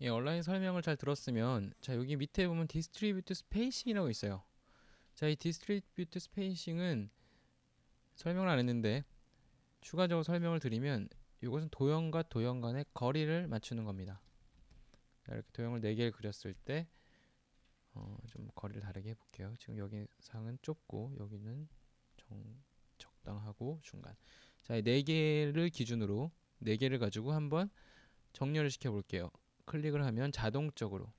예, 온라인 설명을 잘 들었으면 자 여기 밑에 보면 디스트리뷰트 스페이싱이라고 있어요. 자, 이 디스트리뷰트 스페이싱은 설명을 안 했는데 추가적으로 설명을 드리면 이것은 도형과 도형 간의 거리를 맞추는 겁니다. 자, 이렇게 도형을 4개를 그렸을 때 좀 거리를 다르게 해볼게요. 지금 여기 상은 좁고 여기는 적당하고 중간. 자, 이 4개를 기준으로 4개를 가지고 한번 정렬을 시켜볼게요. 클릭을 하면 자동적으로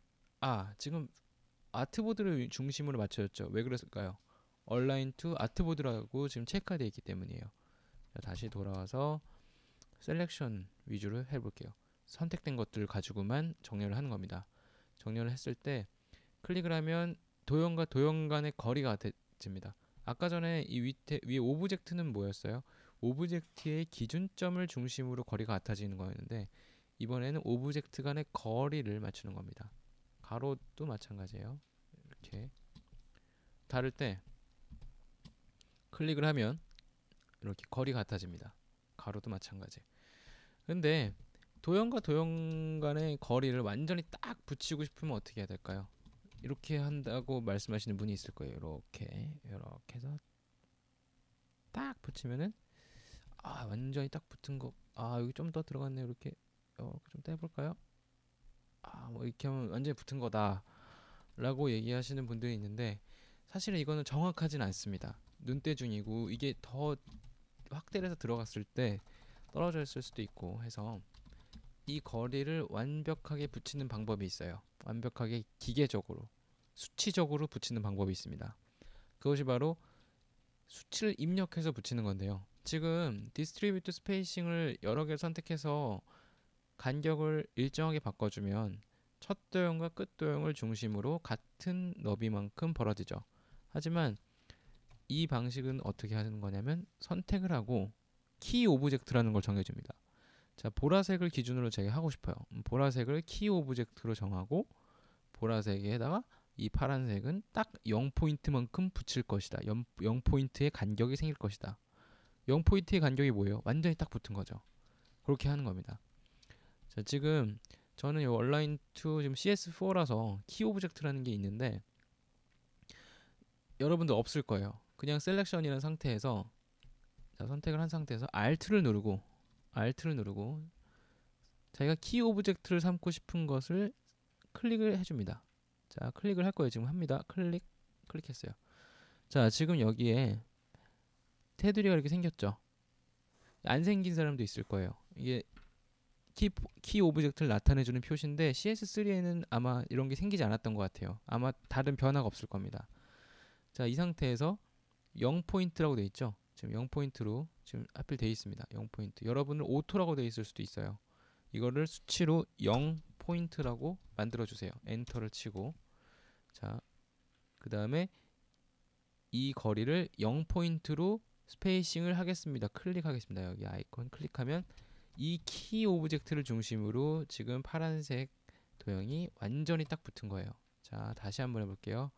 지금 아트보드를 중심으로 맞춰졌죠. 왜 그랬을까요? 얼라인 투 아트보드라고 지금 체크가 되어 있기 때문이에요. 자, 다시 돌아와서 셀렉션 위주로 해볼게요. 선택된 것들을 가지고만 정렬을 하는 겁니다. 정렬을 했을 때 클릭을 하면 도형과 도형 간의 거리가 됩니다. 아까 전에 이 위에 오브젝트는 뭐였어요? 오브젝트의 기준점을 중심으로 거리가 같아지는 거였는데 이번에는 오브젝트 간의 거리를 맞추는 겁니다. 가로도 마찬가지예요. 이렇게 다를 때 클릭을 하면 이렇게 거리가 같아집니다. 가로도 마찬가지. 근데 도형과 도형 간의 거리를 완전히 딱 붙이고 싶으면 어떻게 해야 될까요? 이렇게 한다고 말씀하시는 분이 있을 거예요. 이렇게 해서 딱 붙이면은 완전히 딱 붙은 거. 여기 좀 더 들어갔네요. 이렇게 좀 떼볼까요? 뭐 이렇게 하면 완전히 붙은 거다라고 얘기하시는 분들이 있는데 사실은 이거는 정확하진 않습니다. 눈대중이고 이게 더 확대를 해서 들어갔을 때 떨어져 있을 수도 있고 해서 이 거리를 완벽하게 붙이는 방법이 있어요. 완벽하게 기계적으로 수치적으로 붙이는 방법이 있습니다. 그것이 바로 수치를 입력해서 붙이는 건데요. 지금 디스트리뷰트 스페이싱을 여러 개 선택해서 간격을 일정하게 바꿔주면 첫 도형과 끝 도형을 중심으로 같은 너비만큼 벌어지죠. 하지만 이 방식은 어떻게 하는 거냐면 선택을 하고 키 오브젝트라는 걸 정해줍니다. 자, 보라색을 기준으로 제가 하고 싶어요. 보라색을 키 오브젝트로 정하고 보라색에다가 이 파란색은 딱 0포인트만큼 붙일 것이다. 0포인트의 간격이 생길 것이다. 0포인트의 간격이 뭐예요? 완전히 딱 붙은 거죠. 그렇게 하는 겁니다. 자, 지금 저는 이 얼라인 2 지금 CS4라서 키 오브젝트라는 게 있는데 여러분들 없을 거예요. 그냥 셀렉션이라는 상태에서 자, 선택을 한 상태에서 Alt를 누르고 자기가 키 오브젝트를 삼고 싶은 것을 클릭을 해줍니다. 자, 클릭을 할 거예요. 지금 합니다. 클릭했어요. 자, 지금 여기에 테두리가 이렇게 생겼죠. 안 생긴 사람도 있을 거예요. 이게 키 오브젝트를 나타내주는 표시인데 CS3에는 아마 이런 게 생기지 않았던 것 같아요. 아마 다른 변화가 없을 겁니다. 자, 이 상태에서 0포인트라고 되어 있죠. 지금 0포인트로 지금 하필 되어 있습니다. 0포인트. 여러분은 오토라고 되어 있을 수도 있어요. 이거를 수치로 0포인트라고 만들어주세요. 엔터를 치고 자, 그 다음에 이 거리를 0포인트로 스페이싱을 하겠습니다. 클릭하겠습니다. 여기 아이콘 클릭하면 이 키 오브젝트를 중심으로 지금 파란색 도형이 완전히 딱 붙은 거예요. 자, 다시 한번 해볼게요.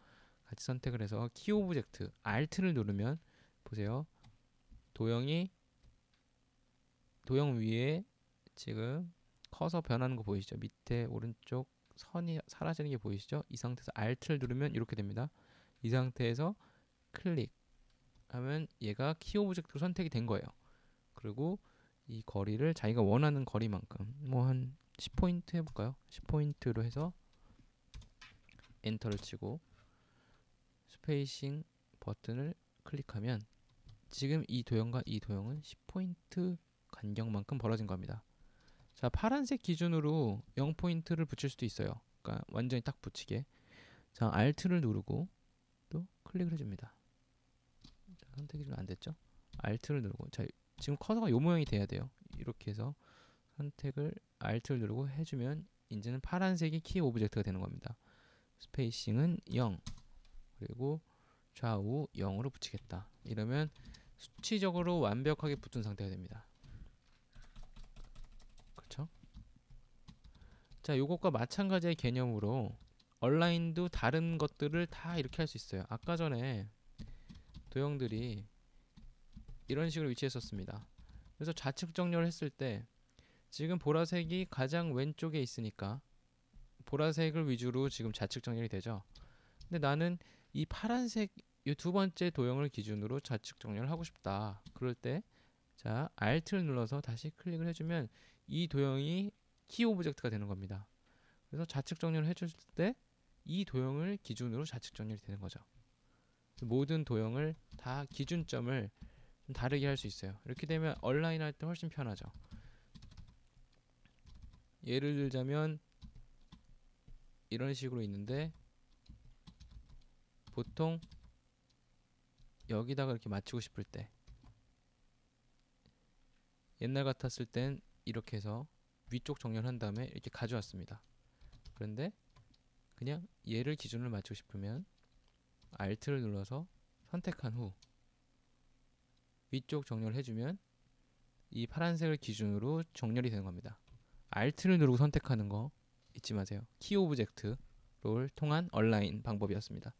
같이 선택을 해서 키 오브젝트 Alt를 누르면 보세요. 도형 위에 지금 커서 변하는 거 보이시죠? 밑에 오른쪽 선이 사라지는 게 보이시죠? 이 상태에서 Alt를 누르면 이렇게 됩니다. 이 상태에서 클릭하면 얘가 키 오브젝트로 선택이 된 거예요. 그리고 이 거리를 자기가 원하는 거리만큼 뭐 한 10포인트 해볼까요? 10포인트로 해서 엔터를 치고 스페이싱 버튼을 클릭하면 지금 이 도형과 이 도형은 10포인트 간격만큼 벌어진 겁니다. 자, 파란색 기준으로 0포인트를 붙일 수도 있어요. 그러니까 완전히 딱 붙이게. 자, Alt를 누르고 또 클릭을 해줍니다. 자, 선택이 좀 안 됐죠? Alt를 누르고 자, 지금 커서가 요 모양이 돼야 돼요. 이렇게 해서 선택을 Alt를 누르고 해주면 이제는 파란색이 키 오브젝트가 되는 겁니다. 스페이싱은 0 그리고 좌우 0으로 붙이겠다. 이러면 수치적으로 완벽하게 붙은 상태가 됩니다. 그렇죠? 자, 요것과 마찬가지의 개념으로 얼라인도 다른 것들을 다 이렇게 할 수 있어요. 아까 전에 도형들이 이런 식으로 위치했었습니다. 그래서 좌측 정렬을 했을 때 지금 보라색이 가장 왼쪽에 있으니까 보라색을 위주로 지금 좌측 정렬이 되죠. 근데 나는 이 파란색 이 두 번째 도형을 기준으로 좌측 정렬을 하고 싶다. 그럴 때 자, Alt를 눌러서 다시 클릭을 해주면 이 도형이 키 오브젝트가 되는 겁니다. 그래서 좌측 정렬을 해줬을 때 이 도형을 기준으로 좌측 정렬이 되는 거죠. 모든 도형을 다 기준점을 좀 다르게 할 수 있어요. 이렇게 되면 얼라인 할 때 훨씬 편하죠. 예를 들자면 이런 식으로 있는데 보통 여기다가 이렇게 맞추고 싶을 때 옛날 같았을 땐 이렇게 해서 위쪽 정렬한 다음에 이렇게 가져왔습니다. 그런데 그냥 얘를 기준으로 맞추고 싶으면 Alt를 눌러서 선택한 후 위쪽 정렬을 해주면 이 파란색을 기준으로 정렬이 되는 겁니다. Alt를 누르고 선택하는 거 잊지 마세요. 키 오브젝트를 통한 얼라인 방법이었습니다.